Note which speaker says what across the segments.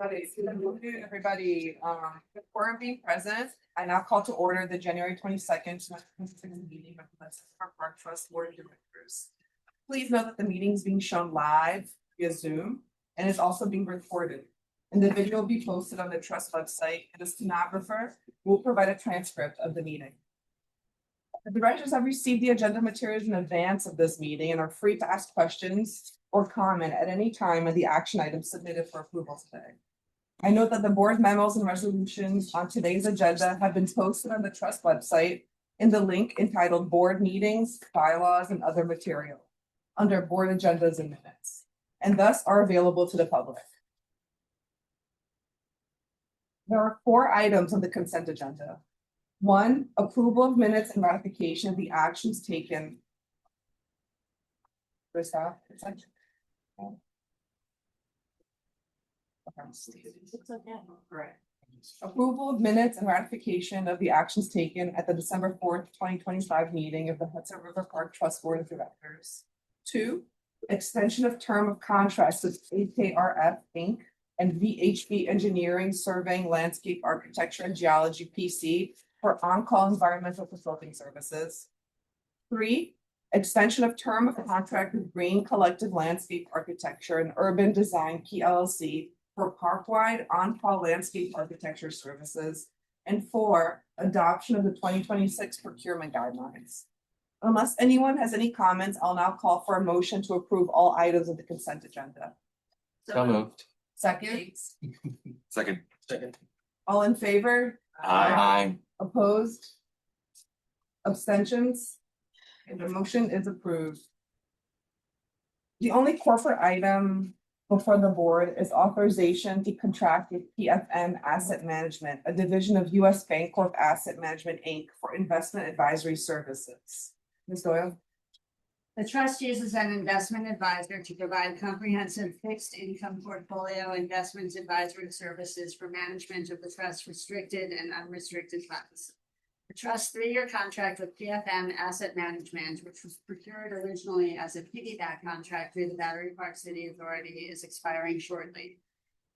Speaker 1: Everybody, the quorum being present, I now call to order the January 22nd, 2026 meeting of the Hudson Park Trust Board of Directors. Please note that the meeting is being shown live via Zoom and is also being recorded. And the video will be posted on the trust website. And a stenographer will provide a transcript of the meeting. The directors have received the agenda materials in advance of this meeting and are free to ask questions or comment at any time on the action items submitted for approval today. I note that the board memos and resolutions on today's agenda have been posted on the trust website in the link entitled Board Meetings, Bylaws, and Other Material under Board Agendas and Minutes, and thus are available to the public. There are 4 items on the consent agenda. 1, approval of minutes and ratification of the actions taken. First off, it's okay. Right. Approval of minutes and ratification of the actions taken at the December 4th, 2025 meeting of the Hudson River Park Trust Board of Directors. 2, extension of term of contracts with AKRF Inc. and VHB Engineering Surveying Landscape Architecture and Geology PC for on-call environmental consulting services. 3, extension of term of contract with Green Collective Landscape Architecture and Urban Design PLC for park-wide on-call landscape architecture services. And 4, adoption of the 2026 procurement guidelines. Unless anyone has any comments, I'll now call for a motion to approve all items of the consent agenda.
Speaker 2: So moved.
Speaker 1: Second.
Speaker 2: Second.
Speaker 1: All in favor?
Speaker 2: Aye.
Speaker 1: Opposed? Abstentions? And the motion is approved. The only corporate item before the board is authorization to contract with PFM Asset Management, a division of US Bancorp Asset Management, Inc. for investment advisory services. Ms. Doyle?
Speaker 3: The trust uses an investment advisor to provide comprehensive fixed income portfolio investment advisory services for management of the trust's restricted and unrestricted funds. The trust's 3-year contract with PFM Asset Management, which was procured originally as a piggyback contract through the Battery Park City Authority, is expiring shortly.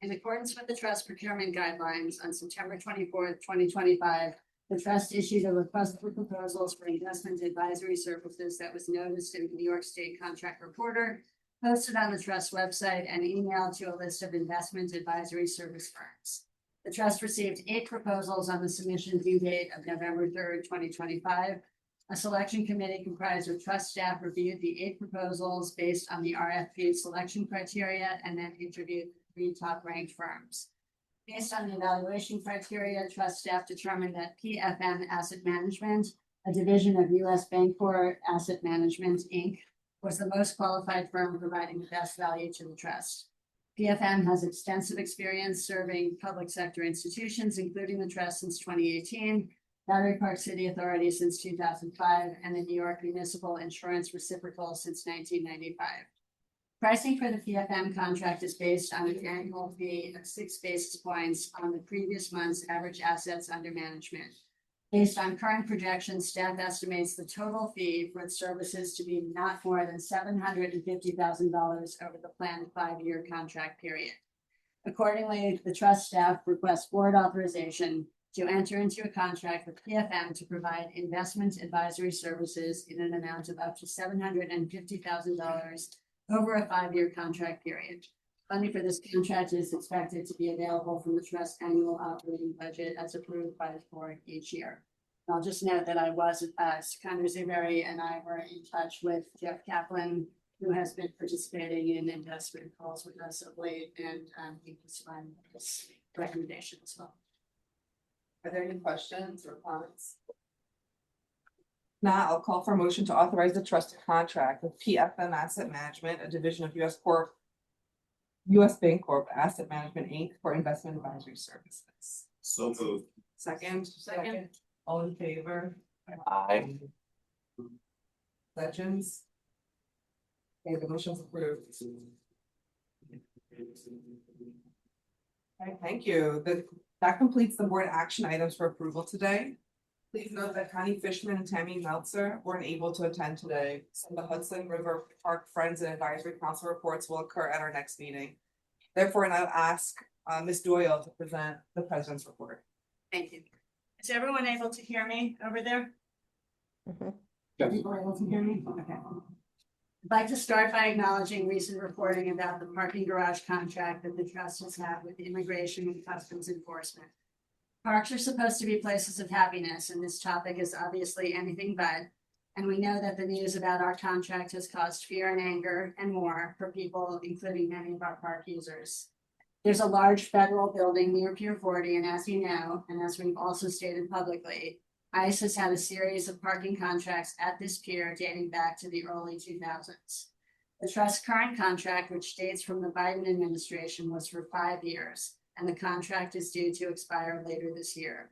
Speaker 3: In accordance with the trust procurement guidelines, on September 24th, 2025, the trust issued a request for proposals for investment advisory services that was noticed in the New York State Contract Reporter, posted on the trust website, and emailed to a list of investment advisory service firms. The trust received 8 proposals on the submission due date of November 3rd, 2025. A selection committee comprised of trust staff reviewed the 8 proposals based on the RFP selection criteria and then interviewed 3 top-ranked firms. Based on the evaluation criteria, trust staff determined that PFM Asset Management, a division of US Bancorp Asset Management, Inc., was the most qualified firm providing the best value to the trust. PFM has extensive experience serving public sector institutions, including the trust since 2018, Battery Park City Authority since 2005, and the New York Municipal Insurance Reciprocal since 1995. Pricing for the PFM contract is based on an annual fee of 6 basis points on the previous month's average assets under management. Based on current projections, staff estimates the total fee for its services to be not more than $750,000 over the planned 5-year contract period. Accordingly, the trust staff requests board authorization to enter into a contract with PFM to provide investment advisory services in an amount of up to $750,000 over a 5-year contract period. Funding for this contract is expected to be available from the trust annual operating budget as approved by the board each year. And I'll just note that I was, Seconder Zuberi and I were in touch with Jeff Kaplan, who has been participating in investment calls with us of late, and he was fine with this recommendation as well.
Speaker 1: Are there any questions or comments? Now I'll call for a motion to authorize the trust to contract with PFM Asset Management, a division of US Bancorp Asset Management, Inc. for investment advisory services.
Speaker 2: So moved.
Speaker 1: Second. All in favor?
Speaker 2: Aye.
Speaker 1: Legends? Okay, the motion's approved. Okay, thank you. That completes the board action items for approval today. Please note that Connie Fishman and Tammy Meltzer weren't able to attend today, so the Hudson River Park Friends and Advisory Council reports will occur at our next meeting. Therefore, now ask Ms. Doyle to present the president's report.
Speaker 3: Thank you. Is everyone able to hear me over there?
Speaker 2: Yes.
Speaker 3: People able to hear me? Okay. I'd like to start by acknowledging recent reporting about the parking garage contract that the trust has had with Immigration and Customs Enforcement. Parks are supposed to be places of happiness, and this topic is obviously anything but. And we know that the news about our contract has caused fear and anger and more for people, including many of our park users. There's a large federal building near Pier 40, and as you know, and as we've also stated publicly, ICE has had a series of parking contracts at this pier dating back to the early 2000s. The trust's current contract, which dates from the Biden administration, was for 5 years, and the contract is due to expire later this year.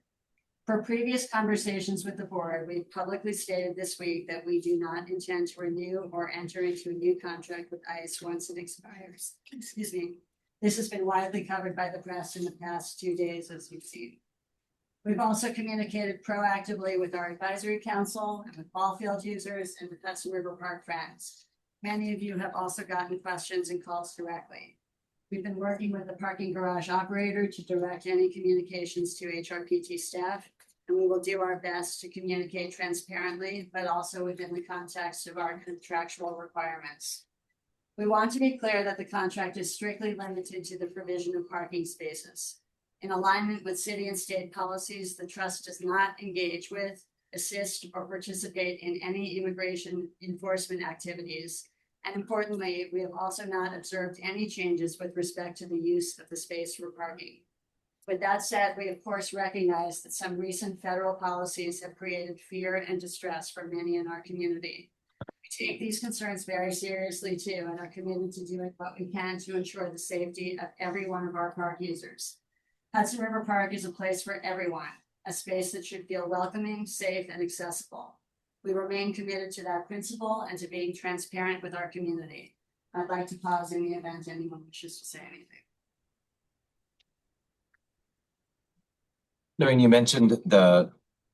Speaker 3: For previous conversations with the board, we've publicly stated this week that we do not intend to renew or enter into a new contract with ICE once it expires. Excuse me. This has been widely covered by the press in the past 2 days, as you've seen. We've also communicated proactively with our advisory council and with ball field users and with Hudson River Park friends. Many of you have also gotten questions and calls directly. We've been working with the parking garage operator to direct any communications to HRPT staff, and we will do our best to communicate transparently, but also within the context of our contractual requirements. We want to be clear that the contract is strictly limited to the provision of parking spaces. In alignment with city and state policies, the trust does not engage with, assist, or participate in any immigration enforcement activities. And importantly, we have also not observed any changes with respect to the use of the space for parking. With that said, we of course recognize that some recent federal policies have created fear and distress for many in our community. We take these concerns very seriously too, and are committed to doing what we can to ensure the safety of every one of our park users. Hudson River Park is a place for everyone, a space that should feel welcoming, safe, and accessible. We remain committed to that principle and to being transparent with our community. I'd like to pause in the event anyone wishes to say anything.
Speaker 2: Noreen, you mentioned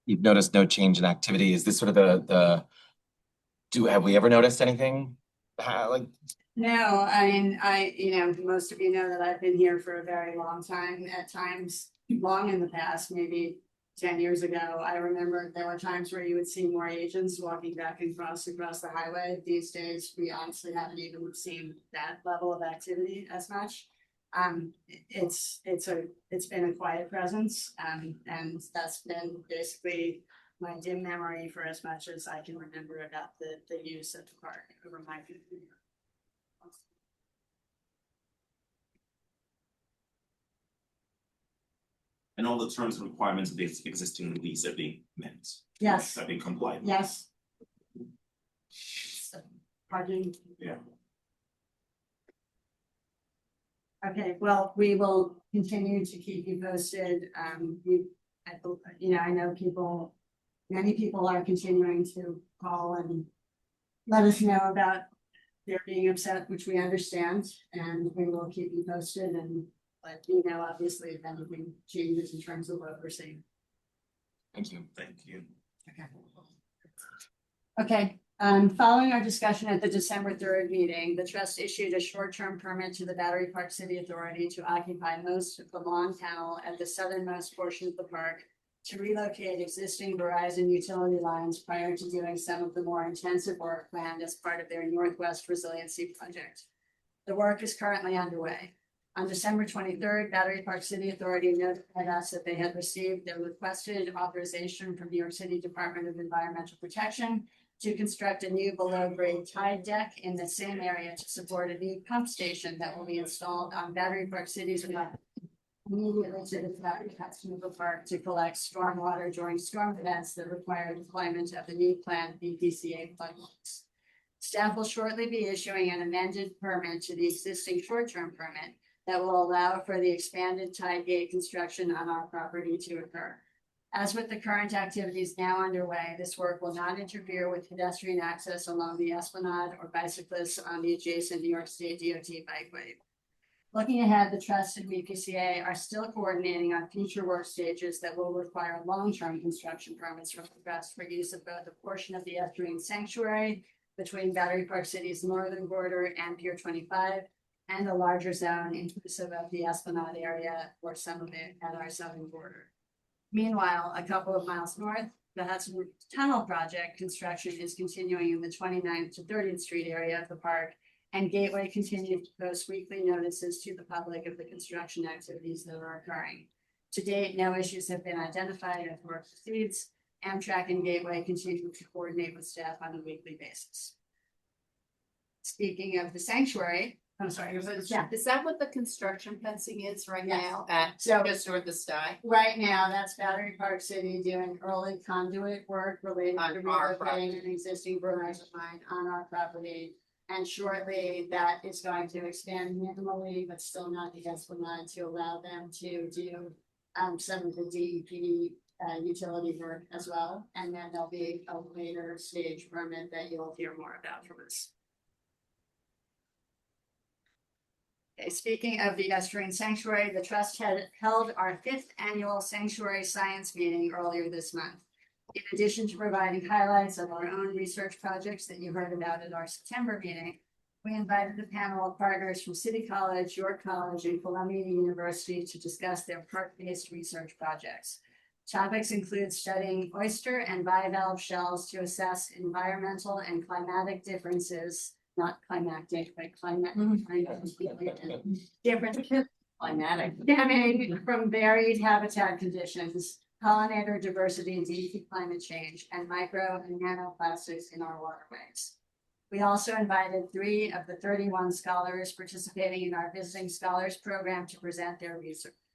Speaker 2: you've noticed no change in activity. Is this sort of have we ever noticed anything?
Speaker 3: No, most of you know that I've been here for a very long time, at times long in the past, maybe 10 years ago. I remember there were times where you would see more agents walking back and across the highway. These days, we honestly haven't even seen that level of activity as much. It's been a quiet presence, and that's been basically my dim memory for as much as I can remember about the use of the park over my career.
Speaker 4: And all the terms and requirements of the existing lease are being met.
Speaker 3: Yes.
Speaker 4: Are being complied with.
Speaker 3: Yes. Parking.
Speaker 4: Yeah.
Speaker 3: Okay, well, we will continue to keep you posted. I know many people are continuing to call and let us know about their being upset, which we understand, and we will keep you posted and let you know, obviously, if anything changes in terms of what we're seeing.
Speaker 2: Thank you.
Speaker 4: Thank you.
Speaker 3: Okay. Following our discussion at the December 3rd meeting, the trust issued a short-term permit to the Battery Park City Authority to occupy most of the lawn panel at the southernmost portion of the park to relocate existing Verizon utility lines prior to doing some of the more intensive work planned as part of their Northwest Resiliency Project. The work is currently underway. On December 23rd, Battery Park City Authority notified us that they had received their requested authorization from New York City Department of Environmental Protection to construct a new below-grade tide deck in the same area to support a new pump station that will be installed on Battery Park City's lot immediately to the Battery Hudson River Park to collect stormwater during storm events that require deployment of the new planned BPCA floodlights. Staff will shortly be issuing an amended permit to the existing short-term permit that will allow for the expanded tide gate construction on our property to occur. As with the current activities now underway, this work will not interfere with pedestrian access along the Esplanade or bicyclists on the adjacent New York State DOT bikeway. Looking ahead, the Trust and BPCA are still coordinating on future work stages that will require long-term construction permits from the Trust for use of both a portion of the estuarine sanctuary between Battery Park City's northern border and Pier 25, and a larger zone inclusive of the Esplanade area or some of it at our southern border. Meanwhile, a couple of miles north, the Hudson Tunnel project construction is continuing in the 29th to 30th Street area of the park, and Gateway continues to post weekly notices to the public of the construction activities that are occurring. To date, no issues have been identified as work proceeds. Amtrak and Gateway continue to coordinate with staff on a weekly basis. Speaking of the sanctuary, I'm sorry, yeah.
Speaker 5: Is that what the construction fencing is right
Speaker 3: Yes.
Speaker 5: now at
Speaker 3: So-
Speaker 5: just north of Sky?
Speaker 3: Right now, that's Battery Park City doing early conduit work related
Speaker 5: On
Speaker 3: to
Speaker 5: our
Speaker 3: relocating an existing burner line on our property. And shortly, that is going to expand minimally, but still not the Esplanade, to allow them to do some of the DEP utility work as well. And then there'll be a later stage permit that you'll hear more about from us. Okay, speaking of the estuarine sanctuary, the trust had held our 5th annual sanctuary science meeting earlier this month. In addition to providing highlights of our own research projects that you heard about at our September meeting, we invited a panel of partners from City College, York College, and Columbia University to discuss their park-based research projects. Topics include studying oyster and bivalve shells to assess environmental and climatic differences, not climactic, but different
Speaker 5: Climatic.
Speaker 3: stemming from varied habitat conditions, pollinator diversity due to climate change, and micro and nanoplastics in our waterways. We also invited 3 of the 31 scholars participating in our Visiting Scholars Program to present their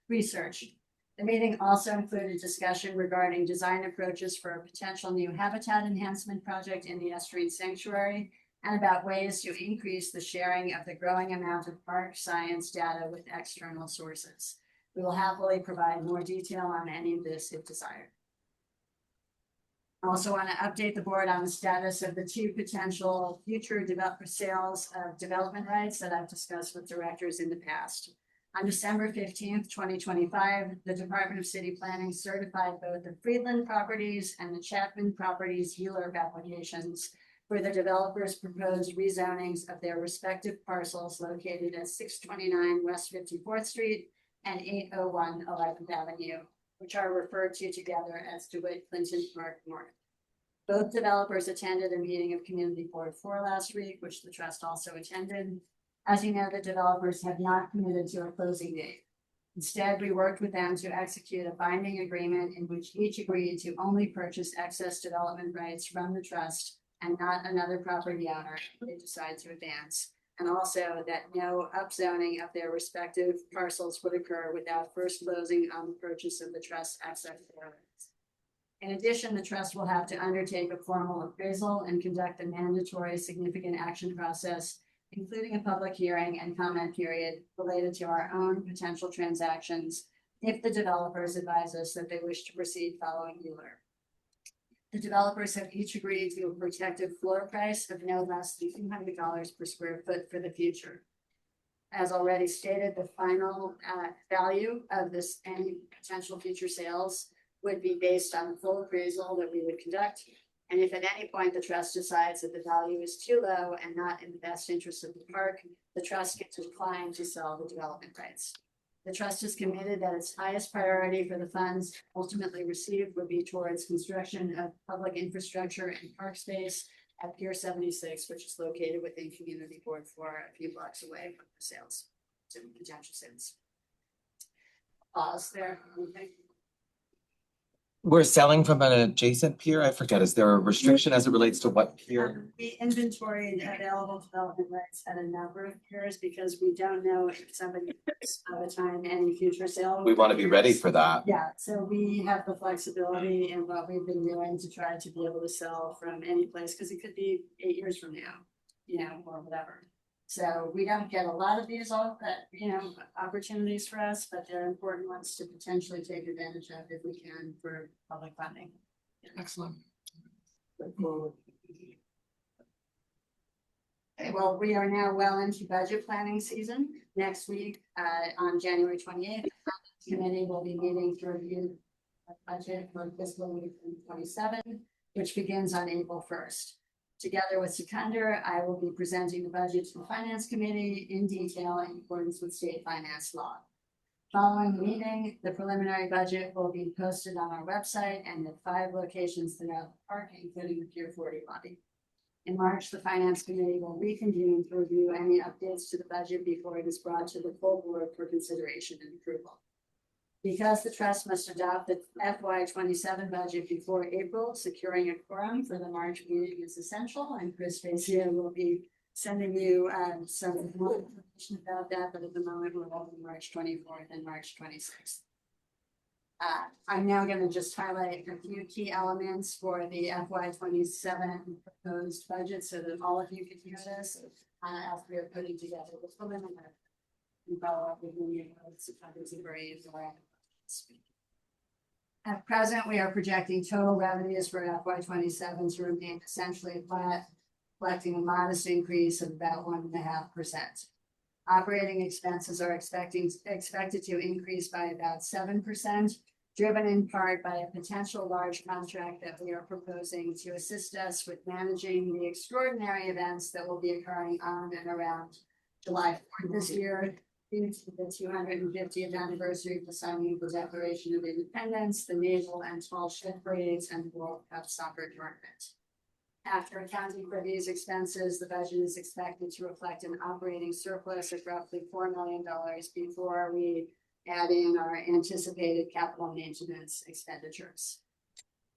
Speaker 3: research. The meeting also included discussion regarding design approaches for a potential new habitat enhancement project in the estuarine sanctuary, and about ways to increase the sharing of the growing amount of park science data with external sources. We will happily provide more detail on any of this if desired. I also want to update the board on the status of the 2 potential future sales of development rights that I've discussed with directors in the past. On December 15th, 2025, the Department of City Planning certified both the Friedland Properties and the Chapman Properties ULURP applications for the developers' proposed rezonings of their respective parcels located at 629 West 54th Street and 801 11th Avenue, which are referred to together as DeWitt Clinton Park North. Both developers attended a meeting of Community Board 4 last week, which the trust also attended. As you know, the developers have not committed to a closing date. Instead, we worked with them to execute a binding agreement in which each agreed to only purchase excess development rights from the trust and not another property owner if they decide to advance. And also that no upzoning of their respective parcels would occur without first closing on the purchase of the trust's excess rights. In addition, the trust will have to undertake a formal appraisal and conduct a mandatory significant action process, including a public hearing and comment period related to our own potential transactions if the developers advise us that they wish to proceed following ULURP. The developers have each agreed to a protected floor price of no less than $200 per square foot for the future. As already stated, the final value of this any potential future sales would be based on the full appraisal that we would conduct. And if at any point the trust decides that the value is too low and not in the best interest of the park, the trust gets declined to sell the development rights. The trust is committed that its highest priority for the funds ultimately received would be towards construction of public infrastructure and park space at Pier 76, which is located within Community Board 4, a few blocks away from the sales, so potential sales. Pause there. Okay.
Speaker 2: We're selling from an adjacent pier? I forget, is there a restriction as it relates to what pier?
Speaker 3: We inventoried available development rights at a number of piers because we don't know if somebody by the time any future sale.
Speaker 2: We want to be ready for that.
Speaker 3: Yeah, so we have the flexibility in what we've been doing to try to be able to sell from any place, because it could be 8 years from now, or whatever. So we don't get a lot of these opportunities for us, but they're important ones to potentially take advantage of if we can for public funding.
Speaker 2: Excellent.
Speaker 3: Okay, well, we are now well into budget planning season. Next week, on January 28th, the committee will be meeting to review the budget for fiscal year 2027, which begins on April 1st. Together with Sikander, I will be presenting the budget to the Finance Committee in detail in accordance with state finance law. Following the meeting, the preliminary budget will be posted on our website and at 5 locations throughout the park, including the Pier 40 lobby. In March, the Finance Committee will reconvene to review any updates to the budget before it is brought to the full board for consideration and approval. Because the trust must adopt the FY 27 budget before April, securing a quorum for the March meeting is essential, and Chris Facia will be sending you some more information about that, but at the moment we're holding March 24th and March 26th. I'm now going to just highlight a few key elements for the FY 27 proposed budget so that all of you can hear this as we are putting together the preliminary. And follow up with me At present, we are projecting total revenues for FY 27 to remain essentially flat, reflecting a modest increase of about 1.5%. Operating expenses are expected to increase by about 7%, driven in part by a potential large contract that we are proposing to assist us with managing the extraordinary events that will be occurring on and around July 4th this year, due to the 250th anniversary of the signing of the Declaration of Independence, the naval and small ship parades, and the World Cup soccer tournament. After accounting for these expenses, the budget is expected to reflect an operating surplus of roughly $4 million before we add in our anticipated capital maintenance expenditures.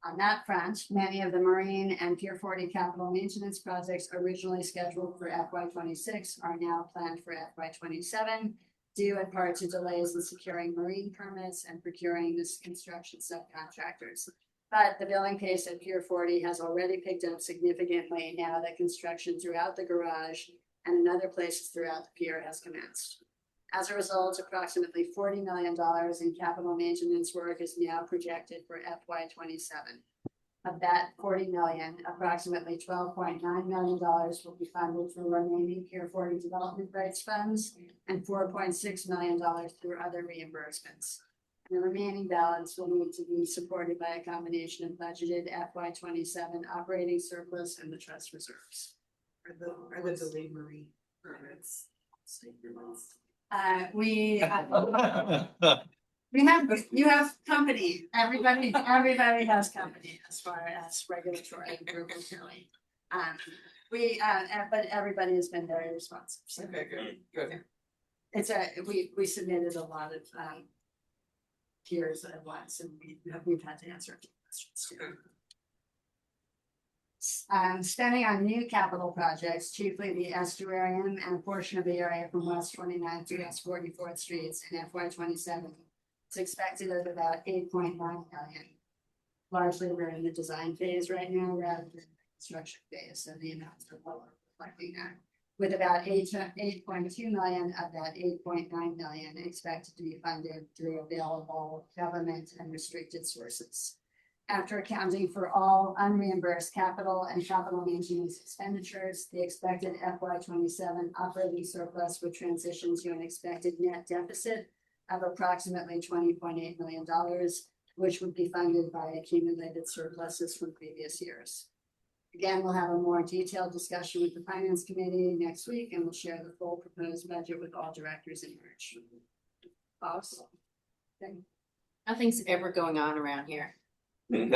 Speaker 3: On that front, many of the Marine and Pier 40 capital maintenance projects originally scheduled for FY 26 are now planned for FY 27, due in part to delays in securing marine permits and procuring this construction subcontractors. But the billing pace at Pier 40 has already picked up significantly now that construction throughout the garage and in other places throughout the pier has commenced. As a result, approximately $40 million in capital maintenance work is now projected for FY 27. Of that $40 million, approximately $12.9 million will be funded through remaining Pier 40 development rights funds and $4.6 million through other reimbursements. The remaining balance will need to be supported by a combination of budgeted FY 27 operating surplus and the trust reserves.
Speaker 1: Are the delayed marine permits?
Speaker 3: You have company. Everybody has company as far as regulatory approval going. But everybody has been very responsive. So
Speaker 1: Okay, good.
Speaker 3: We submitted a lot of peers at once, and we've had to answer a few questions too. Spending on new capital projects, chiefly the estuarium and a portion of the area from West 29th to West 44th Streets in FY 27. It's expected at about $8.9 million. Largely, we're in the design phase right now rather than the construction phase, so the amounts are lower, reflecting that. With about $8.2 million of that $8.9 million expected to be funded through available government and restricted sources. After accounting for all unreimbursed capital and capital maintenance expenditures, the expected FY 27 operating surplus would transition to an expected net deficit of approximately $20.8 million, which would be funded by accumulated surpluses from previous years. Again, we'll have a more detailed discussion with the Finance Committee next week, and we'll share the full proposed budget with all directors in March. Boss? Okay.
Speaker 5: Nothing's ever going on around here.
Speaker 3: There's a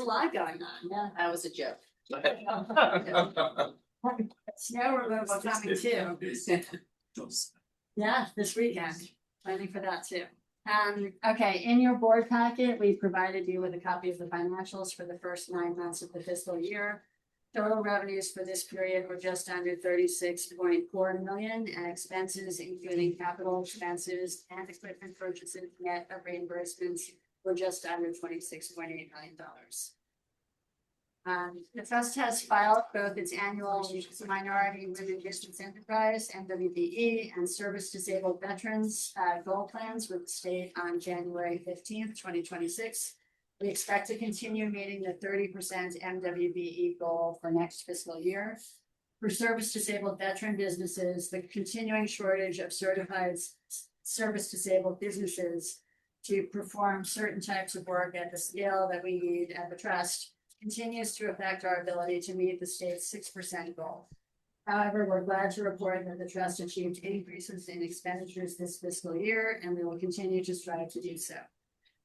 Speaker 3: lot going on. Yeah.
Speaker 5: That was a joke.
Speaker 3: Snow removal coming too. Yeah, this weekend. Planning for that too. Okay, in your board packet, we provided you with a copy of the financials for the first 9 months of the fiscal year. Total revenues for this period were just under $36.4 million, and expenses, including capital expenses and equipment purchases net of reimbursements, were just under $26.8 million. The trust has filed both its annual Minority Women Business Enterprise (MWBE) and Service Disabled Veterans goal plans with the state on January 15th, 2026. We expect to continue meeting the 30% MWBE goal for next fiscal year. For service disabled veteran businesses, the continuing shortage of certified service disabled businesses to perform certain types of work at the scale that we need at the trust continues to affect our ability to meet the state's 6% goal. However, we're glad to report that the trust achieved increases in expenditures this fiscal year, and we will continue to strive to do so.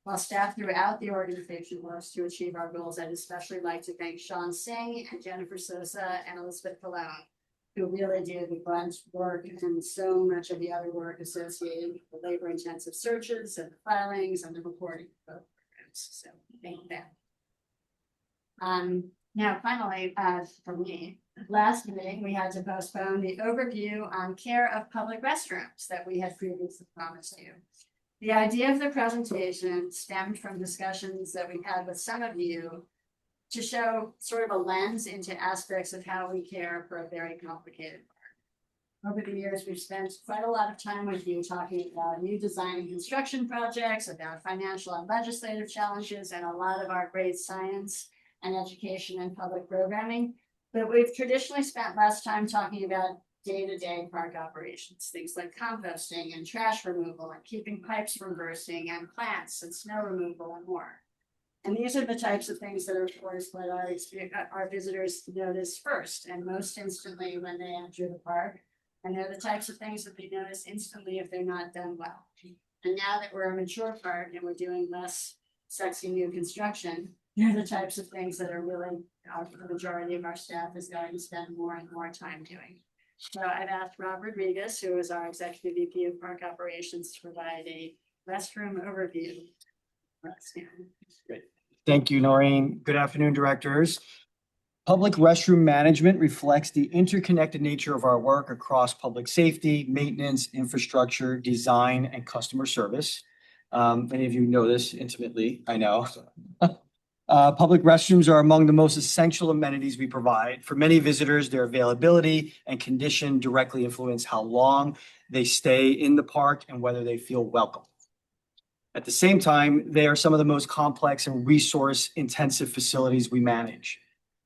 Speaker 3: While staff throughout the organization works to achieve our goals, I'd especially like to thank Sean Singh and Jennifer Sosa and Elizabeth Pallone, who really do the grunt work and so much of the other work associated with the labor-intensive searches and the filings and the reporting of both programs. So thank them. Now, finally, for me, last meeting, we had to postpone the overview on care of public restrooms that we had previously promised you. The idea of the presentation stemmed from discussions that we had with some of you to show sort of a lens into aspects of how we care for a very complicated park. Over the years, we've spent quite a lot of time with you talking about new design and construction projects, about financial and legislative challenges, and a lot of our great science and education and public programming. But we've traditionally spent less time talking about day-to-day park operations, things like composting and trash removal and keeping pipes from bursting and plants and snow removal and more. And these are the types of things that are, of course, what our visitors notice first and most instantly when they enter the park. And they're the types of things that they notice instantly if they're not done well. And now that we're a mature park and we're doing less sexy new construction, they're the types of things that are really, the majority of our staff is going to spend more and more time doing. So I've asked Rob Rodriguez, who is our Executive VP of Park Operations, to provide a restroom overview for us now.
Speaker 6: Great. Thank you, Noreen. Good afternoon, directors. Public restroom management reflects the interconnected nature of our work across public safety, maintenance, infrastructure, design, and customer service. Many of you know this intimately, I know. Public restrooms are among the most essential amenities we provide. For many visitors, their availability and condition directly influence how long they stay in the park and whether they feel welcome. At the same time, they are some of the most complex and resource-intensive facilities we manage.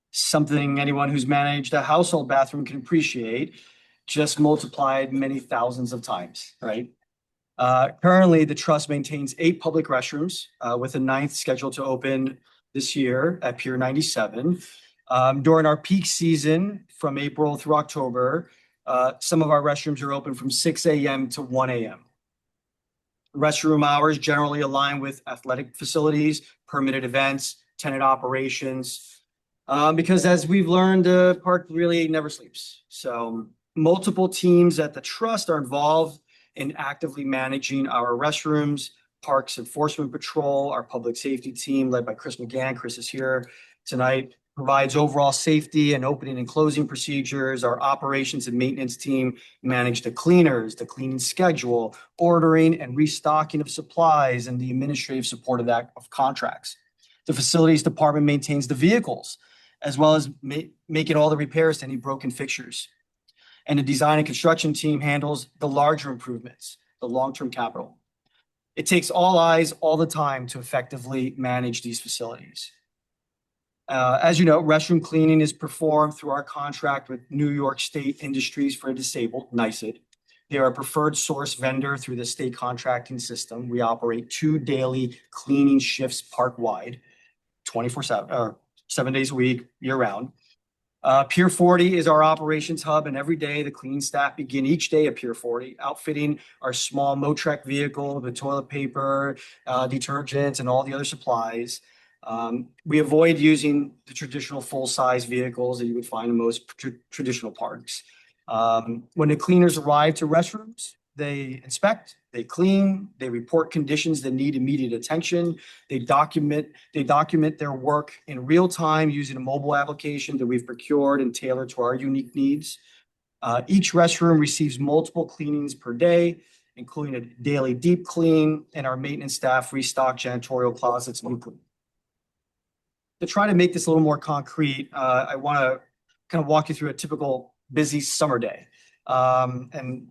Speaker 6: Something anyone who's managed a household bathroom can appreciate, just multiplied many thousands of times, right? Currently, the trust maintains 8 public restrooms, with a 9th scheduled to open this year at Pier 97. During our peak season from April through October, some of our restrooms are open from 6 a.m. to 1 a.m. Restroom hours generally align with athletic facilities, permitted events, tenant operations, because as we've learned, the park really never sleeps. So multiple teams at the trust are involved in actively managing our restrooms. Parks Enforcement Patrol, our public safety team led by Chris McGann, Chris is here tonight, provides overall safety and opening and closing procedures. Our operations and maintenance team manage the cleaners, the cleaning schedule, ordering and restocking of supplies, and the administrative support of contracts. The facilities department maintains the vehicles, as well as making all the repairs to any broken fixtures. And the design and construction team handles the larger improvements, the long-term capital. It takes all eyes all the time to effectively manage these facilities. As you know, restroom cleaning is performed through our contract with New York State Industries for Disabled, NYSID. They are a preferred source vendor through the state contracting system. We operate 2 daily cleaning shifts park-wide, 24/7, or 7 days a week, year-round. Pier 40 is our operations hub, and every day the cleaning staff begin each day at Pier 40, outfitting our small Motrec vehicle, the toilet paper, detergents, and all the other supplies. We avoid using the traditional full-size vehicles that you would find in most traditional parks. When the cleaners arrive to restrooms, they inspect, they clean, they report conditions that need immediate attention. They document their work in real time using a mobile application that we've procured and tailored to our unique needs. Each restroom receives multiple cleanings per day, including a daily deep clean, and our maintenance staff restock janitorial closets weekly. To try to make this a little more concrete, I want to kind of walk you through a typical busy summer day. And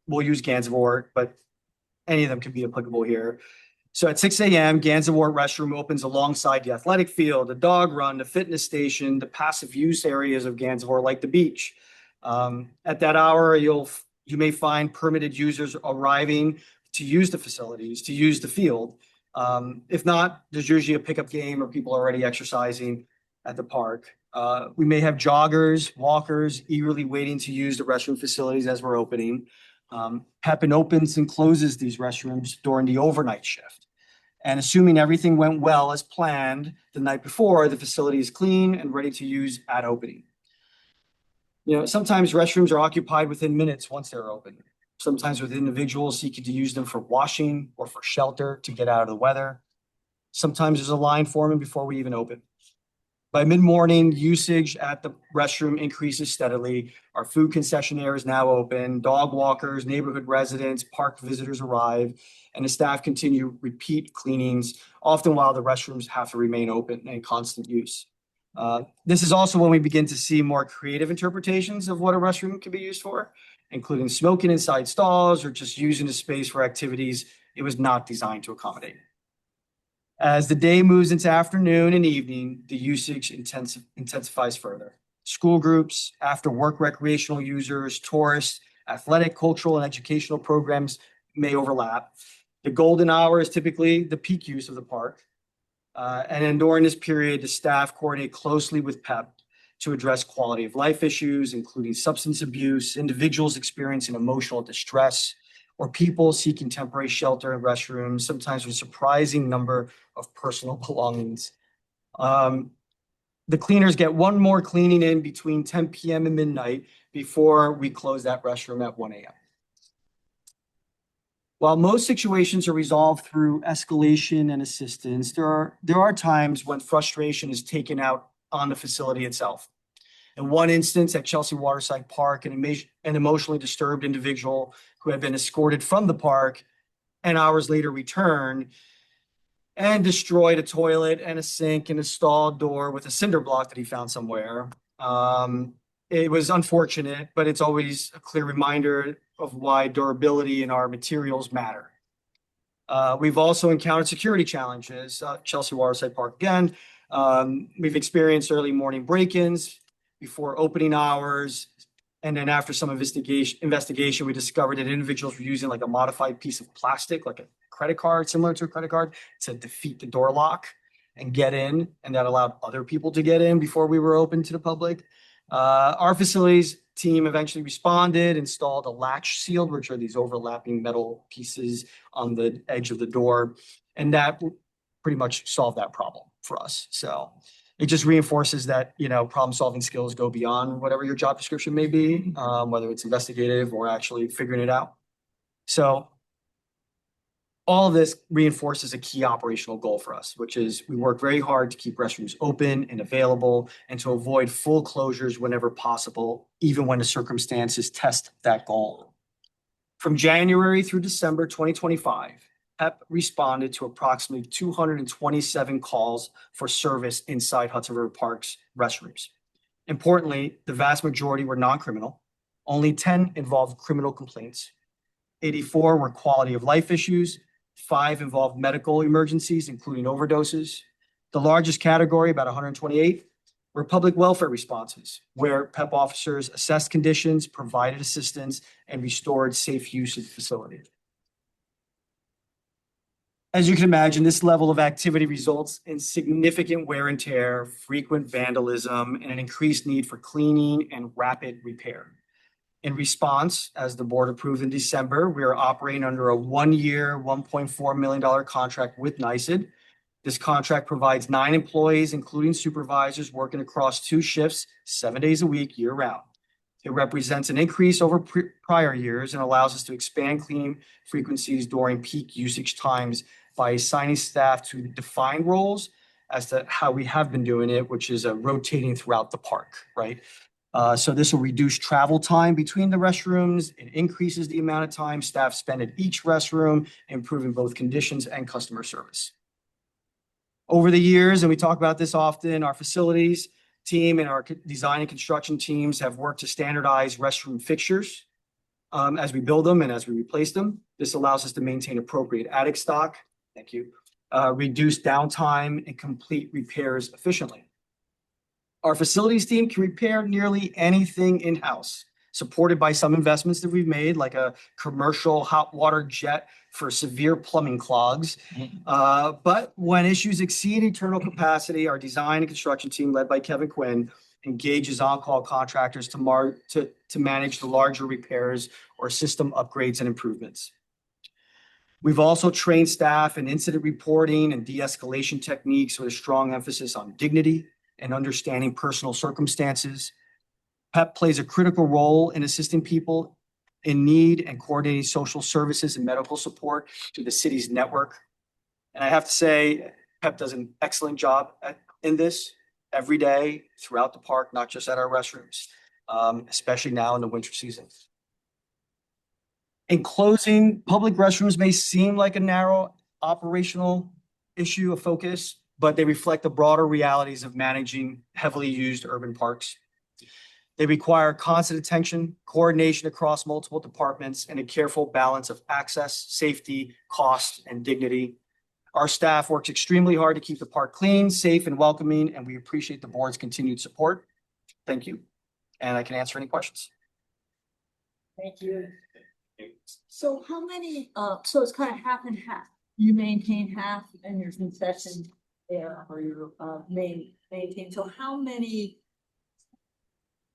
Speaker 6: we'll use Gansevoort, but any of them can be applicable here. So at 6 a.m., Gansevoort restroom opens alongside the athletic field, the dog run, the fitness station, the passive use areas of Gansevoort, like the beach. At that hour, you may find permitted users arriving to use the facilities, to use the field. If not, there's usually a pickup game or people already exercising at the park. We may have joggers, walkers eagerly waiting to use the restroom facilities as we're opening. Pepin opens and closes these restrooms during the overnight shift. And assuming everything went well as planned the night before, the facility is clean and ready to use at opening. Sometimes restrooms are occupied within minutes once they're open. Sometimes with individuals seeking to use them for washing or for shelter to get out of the weather. Sometimes there's a line forming before we even open. By mid-morning, usage at the restroom increases steadily. Our food concessionaire is now open. Dog walkers, neighborhood residents, park visitors arrive, and the staff continue repeat cleanings, often while the restrooms have to remain open and in constant use. This is also when we begin to see more creative interpretations of what a restroom can be used for, including smoking inside stalls or just using the space for activities it was not designed to accommodate. As the day moves into afternoon and evening, the usage intensifies further. School groups, after work recreational users, tourists, athletic, cultural, and educational programs may overlap. The golden hour is typically the peak use of the park. And then during this period, the staff coordinate closely with PEP to address quality of life issues, including substance abuse, individuals experiencing emotional distress, or people seeking temporary shelter in restrooms, sometimes with a surprising number of personal belongings. The cleaners get one more cleaning in between 10 p.m. and midnight before we close that restroom at 1 a.m. While most situations are resolved through escalation and assistance, there are times when frustration is taken out on the facility itself. In one instance at Chelsea Waterside Park, an emotionally disturbed individual who had been escorted from the park and hours later returned and destroyed a toilet and a sink and a stall door with a cinder block that he found somewhere. It was unfortunate, but it's always a clear reminder of why durability in our materials matter. We've also encountered security challenges. Chelsea Waterside Park again. We've experienced early morning break-ins before opening hours. And then after some investigation, we discovered that individuals were using like a modified piece of plastic, like a credit card, similar to a credit card, to defeat the door lock and get in. And that allowed other people to get in before we were open to the public. Our facilities team eventually responded, installed a latch seal, which are these overlapping metal pieces on the edge of the door. And that pretty much solved that problem for us. So it just reinforces that, problem solving skills go beyond whatever your job description may be, whether it's investigative or actually figuring it out. So all of this reinforces a key operational goal for us, which is we work very hard to keep restrooms open and available and to avoid full closures whenever possible, even when the circumstances test that goal. From January through December 2025, PEP responded to approximately 227 calls for service inside Hudson River Park's restrooms. Importantly, the vast majority were non-criminal. Only 10 involved criminal complaints. 84 were quality of life issues. 5 involved medical emergencies, including overdoses. The largest category, about 128, were public welfare responses, where PEP officers assessed conditions, provided assistance, and restored safe use of the facility. As you can imagine, this level of activity results in significant wear and tear, frequent vandalism, and an increased need for cleaning and rapid repair. In response, as the board approved in December, we are operating under a 1-year, $1.4 million contract with NYSED. This contract provides 9 employees, including supervisors, working across 2 shifts, 7 days a week, year-round. It represents an increase over prior years and allows us to expand cleaning frequencies during peak usage times by assigning staff to defined roles as to how we have been doing it, which is rotating throughout the park, right? So this will reduce travel time between the restrooms. It increases the amount of time staff spend at each restroom, improving both conditions and customer service. Over the years, and we talk about this often, our facilities team and our design and construction teams have worked to standardize restroom fixtures as we build them and as we replace them. This allows us to maintain appropriate attic stock, thank you, reduce downtime, and complete repairs efficiently. Our facilities team can repair nearly anything in-house. supported by some investments that we've made, like a commercial hot water jet for severe plumbing clogs. But when issues exceed internal capacity, our design and construction team, led by Kevin Quinn, engages on-call contractors to manage the larger repairs or system upgrades and improvements. We've also trained staff in incident reporting and de-escalation techniques with a strong emphasis on dignity and understanding personal circumstances. PEP plays a critical role in assisting people in need and coordinating social services and medical support to the city's network. And I have to say, PEP does an excellent job in this every day throughout the park, not just at our restrooms, especially now in the winter season. In closing, public restrooms may seem like a narrow operational issue of focus, but they reflect the broader realities of managing heavily used urban parks. They require constant attention, coordination across multiple departments, and a careful balance of access, safety, cost, and dignity. Our staff works extremely hard to keep the park clean, safe, and welcoming, and we appreciate the board's continued support. Thank you. And I can answer any questions.
Speaker 7: Thank you. So how many, so it's kind of half and half. You maintain half and your concession there, or your maintain. So how many,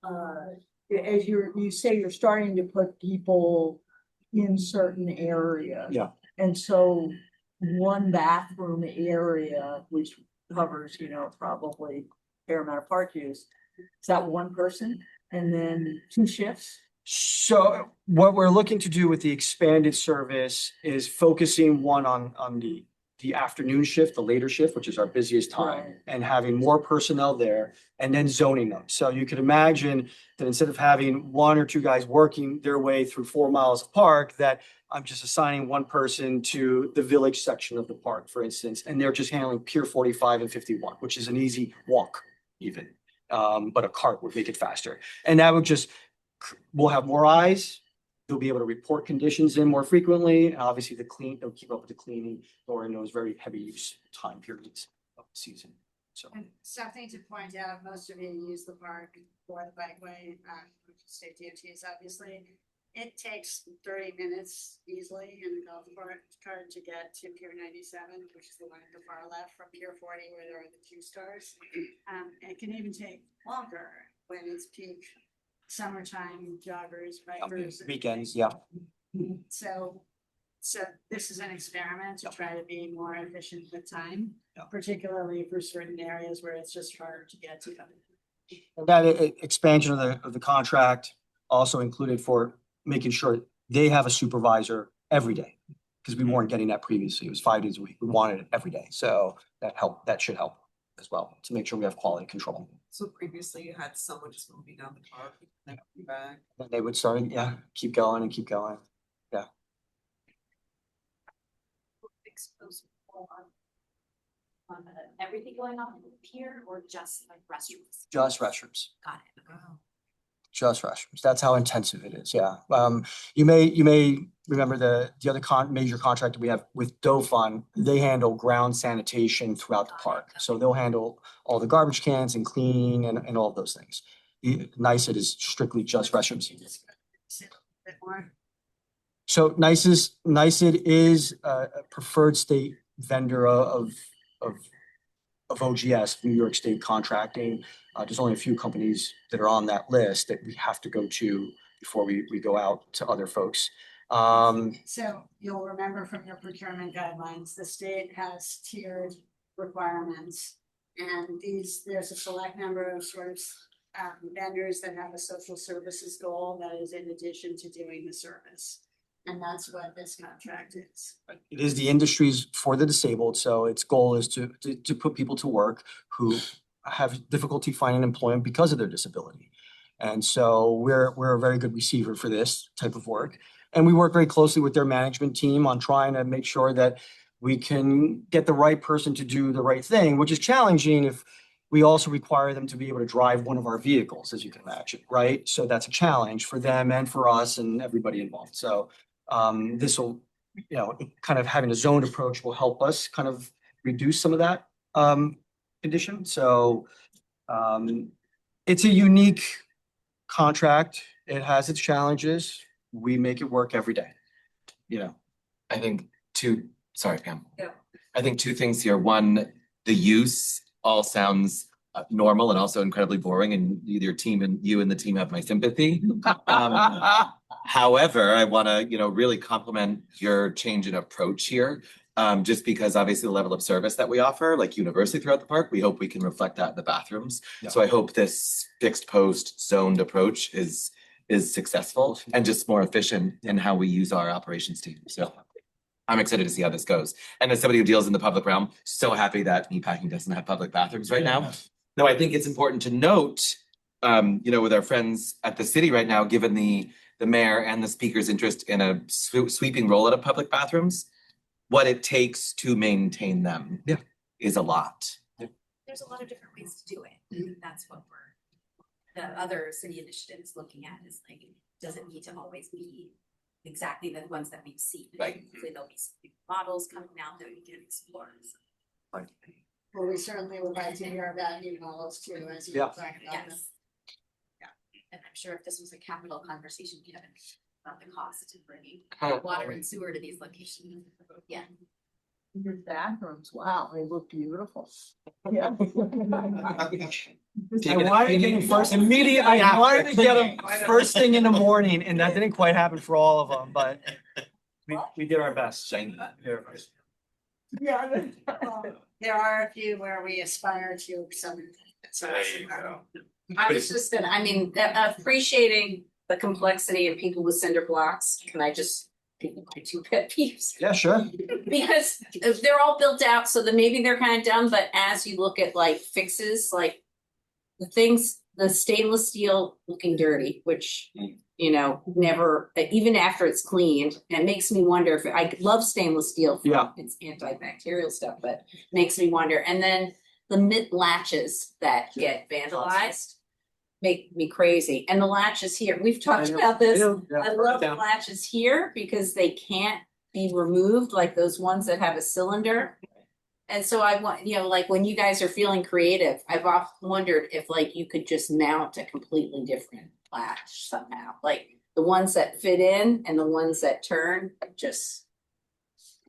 Speaker 7: as you say, you're starting to put people in certain areas.
Speaker 6: Yeah.
Speaker 7: And so one bathroom area, which covers, probably a fair amount of park use, is that one person? And then 2 shifts?
Speaker 6: So what we're looking to do with the expanded service is focusing one on the afternoon shift, the later shift, which is our busiest time,
Speaker 7: Right.
Speaker 6: and having more personnel there and then zoning them. So you can imagine that instead of having 1 or 2 guys working their way through 4 miles of park, that I'm just assigning one person to the village section of the park, for instance, and they're just handling Pier 45 and 51, which is an easy walk even. But a cart would make it faster. And that would just, we'll have more eyes. They'll be able to report conditions in more frequently. And obviously they'll keep up with the cleaning during those very heavy use time periods of the season. So
Speaker 3: And something to point out, most of you use the park for the bikeway, which is state DOTs, obviously. It takes 30 minutes easily in the golf cart to get to Pier 97, which is the one at the far left from Pier 40, where there are the 2 stars. It can even take longer when it's peak summertime joggers, bikers. and
Speaker 6: weekends,
Speaker 3: things.
Speaker 6: yeah.
Speaker 3: So this is an experiment to try to be more efficient with time,
Speaker 6: Yeah.
Speaker 3: particularly for certain areas where it's just harder to get to.
Speaker 6: That expansion of the contract also included for making sure they have a supervisor every day, because we weren't getting that previously. It was 5 days a week. We wanted it every day. So that should help as well to make sure we have quality control.
Speaker 1: So previously you had someone just moving down the park, then be back.
Speaker 6: And they would start, keep going and keep going.
Speaker 5: Expose on everything going on in the pier or just like restrooms?
Speaker 6: Just restrooms.
Speaker 5: Got it.
Speaker 1: Wow.
Speaker 6: Just restrooms. That's how intensive it is. Yeah. You may remember the other major contractor we have with Dofun. They handle ground sanitation throughout the park. So they'll handle all the garbage cans and cleaning and all of those things. NICET is strictly just restrooms.
Speaker 3: Bit more.
Speaker 6: So NICET is a preferred state vendor of OGS, New York State Contracting. There's only a few companies that are on that list that we have to go to before we go out to other folks.
Speaker 3: So you'll remember from your procurement guidelines, the state has tiered requirements. And there's a select number of vendors that have a social services goal that is in addition to doing the service. And that's what this contract is.
Speaker 6: It is the industries for the disabled, so its goal is to put people to work who have difficulty finding employment because of their disability. And so we're a very good receiver for this type of work. And we work very closely with their management team on trying to make sure that we can get the right person to do the right thing, which is challenging if we also require them to be able to drive one of our vehicles, as you can imagine, right? So that's a challenge for them and for us and everybody involved. So this will, kind of having a zoned approach will help us kind of reduce some of that condition. So it's a unique contract It has its challenges. We make it work every day. You know,
Speaker 2: I think sorry, Pam.
Speaker 3: Yeah.
Speaker 2: I think two things here. One, the use all sounds normal and also incredibly boring, and your team and you and the team have my sympathy. However, I want to, really compliment your change in approach here. Just because obviously the level of service that we offer, like universally throughout the park, we hope we can reflect that in the bathrooms.
Speaker 6: Yeah.
Speaker 2: So I hope this fixed post zoned approach is successful and just more efficient in how we use our operations team. So I'm excited to see how this goes. And as somebody who deals in the public realm, so happy that meatpacking doesn't have public bathrooms right now. Though I think it's important to note, with our friends at the city right now, given the mayor and the speaker's interest in a sweeping rollout of public bathrooms, what it takes to maintain them is a lot.
Speaker 5: There's a lot of different ways to do it. I think that's what the other city initiatives looking at is like, does it need to always be exactly the ones that we've seen?
Speaker 2: Right.
Speaker 5: Hopefully there'll be some new models coming out that we can explore.
Speaker 3: Well, we certainly would like to hear about new models too, as you
Speaker 6: Yeah.
Speaker 3: talk about them.
Speaker 5: Yes. Yeah, and I'm sure if this was a capital conversation, Kevin, about the cost of bringing water and sewer to these locations. Yeah.
Speaker 7: Your bathrooms, wow, they look beautiful. Yeah.
Speaker 6: I wanted to get them first immediately. I wanted to get them first thing in the morning, and that didn't quite happen for all of them, but we did our best.
Speaker 2: Shiny.
Speaker 7: Yeah.
Speaker 3: There are a few where we aspire to some.
Speaker 4: There you go.
Speaker 8: I was just gonna, appreciating the complexity of people with cinder blocks, can I just give my two pet peeves?
Speaker 6: Yeah, sure.
Speaker 8: Because they're all built out, so that maybe they're kind of dumb, but as you look at like fixes, like the stainless steel looking dirty, which, never, even after it's cleaned, it makes me wonder if, I love stainless steel
Speaker 6: Yeah.
Speaker 8: for its antibacterial stuff, but makes me wonder. And then the mid latches that get vandalized make me crazy. And the latches here, we've talked about this. I love the latches here because they can't be removed like those ones that have a cylinder. And so I want, like when you guys are feeling creative, I've often wondered if like you could just mount a completely different latch somehow. Like the ones that fit in and the ones that turn just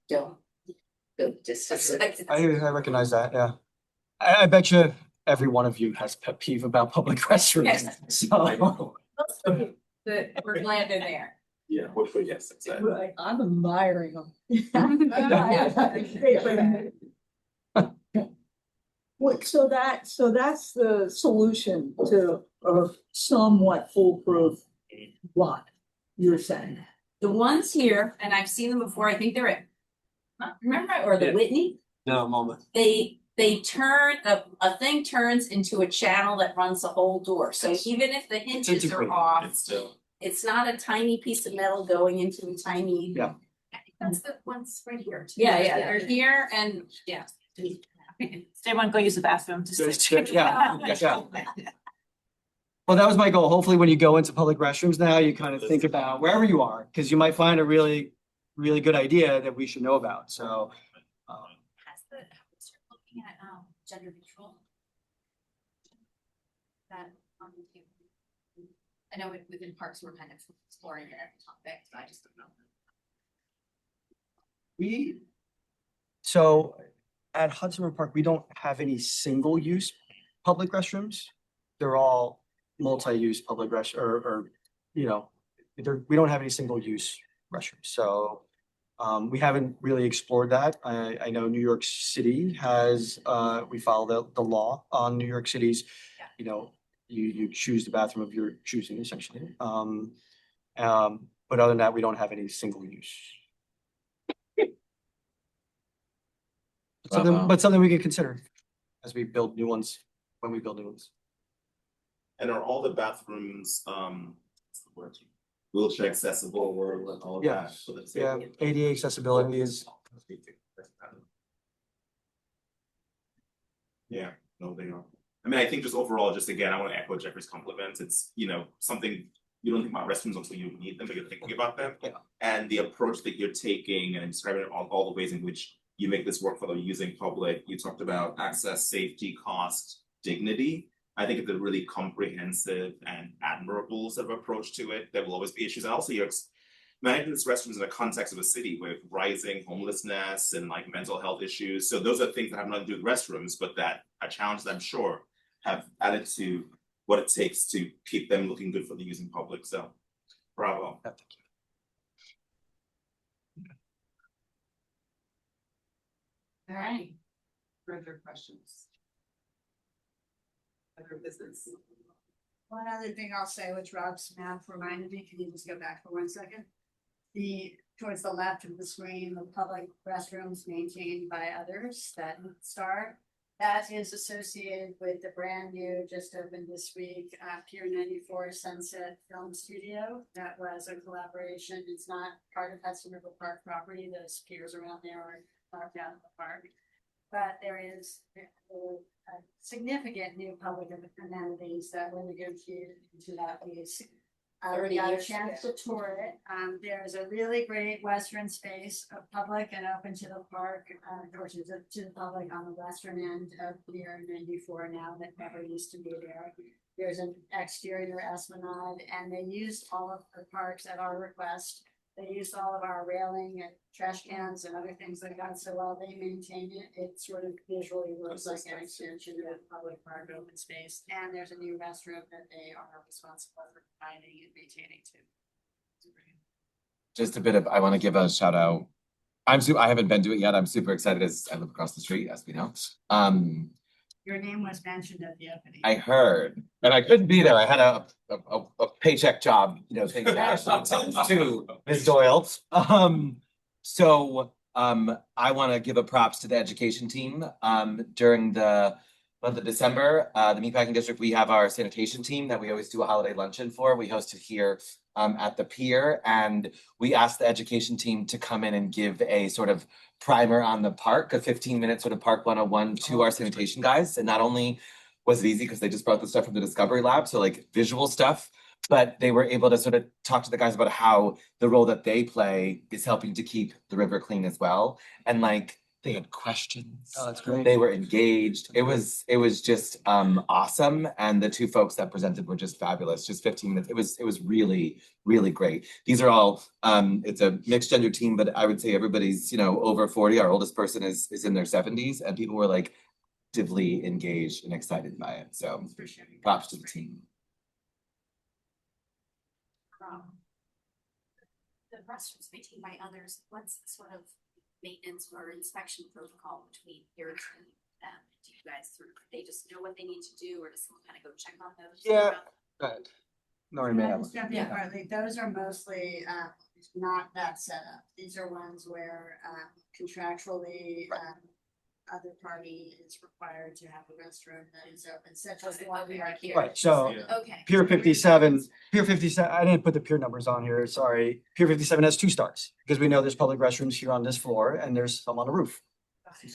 Speaker 8: don't.
Speaker 6: I recognize that, yeah. I bet you every one of you has pet peeve about public restrooms.
Speaker 8: Yes.
Speaker 6: So.
Speaker 8: We're glad they're there.
Speaker 4: Yeah, hopefully, yes, that's it.
Speaker 7: Right, I'm admiring them. So that's the solution to a somewhat foolproof lot, you're saying?
Speaker 8: The ones here, and I've seen them before, I think they're at, remember, or the Whitney?
Speaker 6: No, moment.
Speaker 8: They turn, a thing turns into a channel that runs the whole door. So even if the hinges are
Speaker 6: integrated.
Speaker 8: off,
Speaker 4: It's still.
Speaker 8: it's not a tiny piece of metal going into a tiny.
Speaker 6: Yeah.
Speaker 5: I think that's the ones right here. too.
Speaker 8: Yeah, they're here and, yeah.
Speaker 9: Does everyone go use the bathroom?
Speaker 6: Yeah. Well, that was my goal. Hopefully, when you go into public restrooms now, you kind of think about wherever you are, because you might find a really, really good idea that we should know about. So.
Speaker 5: Start looking at gender neutral. That I know within parks we're kind of exploring it every topic, but I just don't know.
Speaker 6: So at Hudson River Park, we don't have any single-use public restrooms. They're all multi-use public we don't have any single-use restrooms. So we haven't really explored that. I know New York City has, we follow the law on New York City's, you choose the bathroom of your choosing essentially. But other than that, we don't have any single use. But something we can consider as we build new ones, when we build new ones.
Speaker 4: And are all the bathrooms, what's the word? Wheelchair accessible or all of
Speaker 6: Yeah.
Speaker 4: that? So that's
Speaker 6: Yeah, ADA accessibility is,
Speaker 4: Yeah, no, they are. I mean, I think just overall, just again, I want to echo Jeffrey's compliments. It's, something you don't think about restrooms until you need them, but you're thinking about them.
Speaker 6: Yeah.
Speaker 4: And the approach that you're taking and describing all the ways in which you make this work for the using public. You talked about access, safety, cost, dignity. I think it's a really comprehensive and admirable sort of approach to it. There will always be issues, and also you're managing this restrooms in the context of a city with rising homelessness and like mental health issues. So those are things that have nothing to do with restrooms, but that are challenges that I'm sure have added to what it takes to keep them looking good for the using public. So bravo.
Speaker 6: Thank you.
Speaker 1: All right. Further questions? Other business?
Speaker 3: One other thing I'll say, which Rob's math reminded me, can you just go back for 1 second? Towards the left of the screen, the public restrooms maintained by others, that star. That is associated with the brand new, just opened this week, Pier 94 Sunset Film Studio. That was a collaboration. It's not part of Hudson River Park property. Those piers around there are carved out of the park. But there is a significant new public amenities that were negotiated into that lease. We got a chance to tour it. There's a really great western space of public and open to the park, or to the public on the western end of Pier 94 now that never used to be there. There's an exterior esplanade, and they used all of the parks at our request. They used all of our railing and trash cans and other things like that. So while they maintain it, it sort of visually looks like an extension of public park open space. And there's a new restroom that they are responsible for providing and maintaining too.
Speaker 2: Just a bit of, I want to give a shout out. I haven't been to it yet. I'm super excited as I live across the street, as we know.
Speaker 3: Your name was mentioned at the opening.
Speaker 2: I heard, and I couldn't be there. I had a paycheck job, you know, thing to Ms. Doyle. I want to give a props to the education team. During the month of December, the Meatpacking District, we have our sanitation team that we always do a holiday luncheon for. We hosted here at the Pier, and we asked the education team to come in and give a sort of primer on the park, a 15-minute sort of park 101 to our sanitation guys. And not only was it easy because they just brought the stuff from the Discovery Lab, so like visual stuff, but they were able to sort of talk to the guys about how the role that they play is helping to keep the river clean as well. And like they had questions.
Speaker 6: Oh, that's great.
Speaker 2: They were engaged. It was just awesome. And the two folks that presented were just fabulous. Just 15 minutes. It was really, really great. These are all it's a mixed gender team, but I would say everybody's, you know, over 40. Our oldest person is in their 70s, and people were like actively engaged and excited by it. So props to the team.
Speaker 5: The restrooms maintained by others, what's the sort of maintenance or inspection protocol between your team and them? Do you guys they just know what they need to do, or does someone kind of go check on those?
Speaker 6: Yeah. Go ahead. Nori may have one.
Speaker 3: Yeah, partly. Those are mostly not that setup. These are ones where contractually other party is required to have a restroom that is open, such as the one we are here.
Speaker 6: Right, so
Speaker 5: Okay.
Speaker 6: Pier 57, I didn't put the pier numbers on here, sorry. Pier 57 has 2 stars, because we know there's public restrooms here on this floor, and there's some on the roof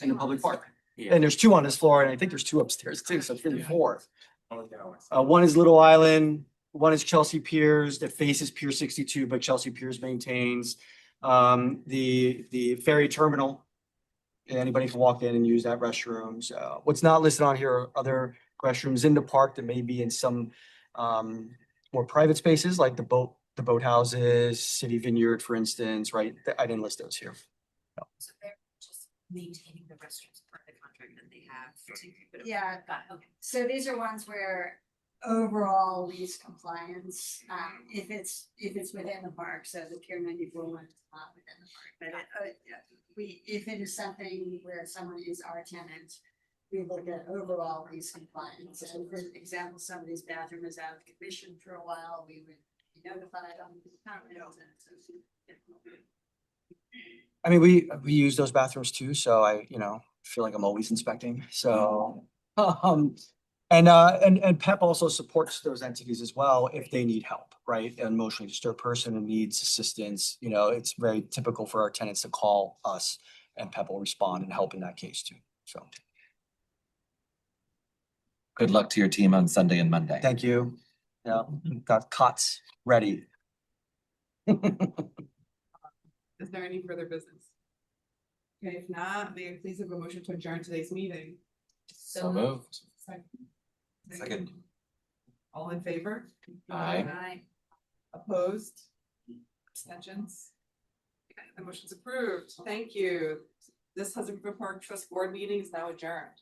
Speaker 6: in the public park. And there's 2 on this floor, and I think there's 2 upstairs too, so it's really 4. One is Little Island, one is Chelsea Piers that faces Pier 62, but Chelsea Piers maintains. The ferry terminal, anybody can walk in and use that restroom. So what's not listed on here are other restrooms in the park that may be in some more private spaces, like the boathouses, City Vineyard, for instance, right? I didn't list those here.
Speaker 5: So they're just maintaining the restrooms per the contract that they have.
Speaker 3: Yeah.
Speaker 5: Got it. Okay.
Speaker 3: So these are ones where overall lease compliance, if it's within the park, so the Pier 94 one is not within the park, but if it is something where someone is our tenant, we look at overall lease compliance. And for example, somebody's bathroom is out of commission for a while, we would be notified on the contract.
Speaker 6: I mean, we use those bathrooms too, so I, feel like I'm always inspecting, so. And PEP also supports those entities as well if they need help, right? An emotionally disturbed person who needs assistance, it's very typical for our tenants to call us, and PEP will respond and help in that case too, so.
Speaker 2: Good luck to your team on Sunday and Monday.
Speaker 6: Thank you. Yeah, got cots ready.
Speaker 1: Is there any further business? Okay, if not, may I please have a motion to adjourn today's meeting?
Speaker 2: So moved.
Speaker 1: Second.
Speaker 2: Second.
Speaker 1: All in favor?
Speaker 2: Aye.
Speaker 1: Opposed? Abstentions? Okay, the motion's approved. Thank you. This Hudson River Park Trust Board meeting is now adjourned.